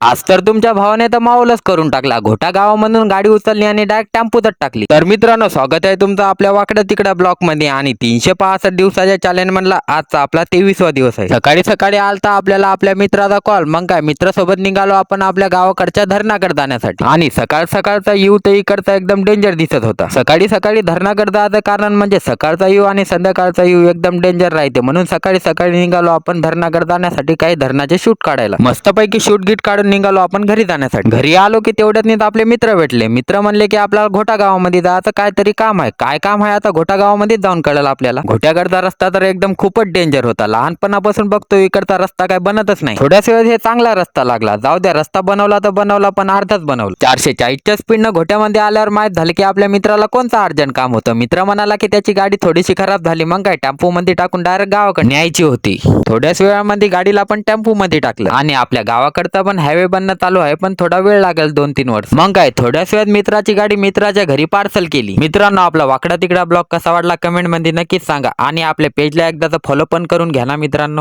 आज तर तुमच्या भावाने तर माहोलच करून टाकला. घोटा गावामधून गाडी उचलली आणि डायरेक्ट टेम्पोतच टाकली. तर मित्रांनो, स्वागत आहे तुमचं आपल्या वाकड्या तिकड्या ब्लॉक मध्ये. आणि 365 दिवसाच्या चॅलेंज मधला आजचा आपला 23वा दिवस आहे. सकाळी सकाळी आलता आपल्याला आपल्या मित्राचा कॉल. मग काय, मित्रासोबत निघालो आपण आपल्या गावाकडच्या धरणाकडे जाण्यासाठी. आणि सकाळ सकाळचा यू तर इकडचा एकदम डेंजर दिसत होता. सकाळी सकाळी धरणाकडे जायचं कारण म्हणजे सकाळचा यू आणि संध्याकाळचा यू एकदम डेंजर राहते. म्हणून सकाळी सकाळी निघालो आपण धरणाकडे जाण्यासाठी, काही धरणाचे शूट काढायला. मस्तपैकी शूट गीट काढून निघालो आपण घरी जाण्यासाठी. घरी आलो की तेवढ्यात आपले मित्र भेटले. मित्र म्हणले की आपल्याला घोटा गावामध्ये जायचं काहीतरी काम आहे. काय काम आहे आता घोटा गावामध्ये जाऊन कळलं आपल्याला. घोट्याकडचा रस्ता तर एकदम खूपच डेंजर होता. लहानपणापासून बघतो इकडचा रस्ता काय बनतच नाही. थोड्याच वेळेत हे चांगला रस्ता लागला. जाऊ द्या, रस्ता बनवला तर बनवला, पण अर्धाच बनवला. 440च्या स्पीडनं घोट्यामध्ये आल्यावर माहित झालं की आपल्या मित्राला कोणतं अर्जंट काम होतं. मित्र म्हणाला की त्याची गाडी थोडीशी खराब झाली. मग काय, टेम्पो मध्ये टाकून डायरेक्ट गावाकडे न्यायची होती. थोड्याच वेळामध्ये गाडीला आपण टेम्पो मध्ये टाकलं. आणि आपल्या गावाकडचा पण हायवे बनणं चालू आहे, पण थोडा वेळ लागेल, 2-3 वर्ष. मग काय, थोड्याच वेळात मित्राची गाडी मित्राच्या घरी पार्सल केली. मित्रांनो, आपला वाकडा तिकडा ब्लॉग कसा वाटला कमेंट मध्ये नक्कीच सांगा. आणि आपल्या पेजला एकदाचा फॉलो पण करून घ्या ना मित्रांनो.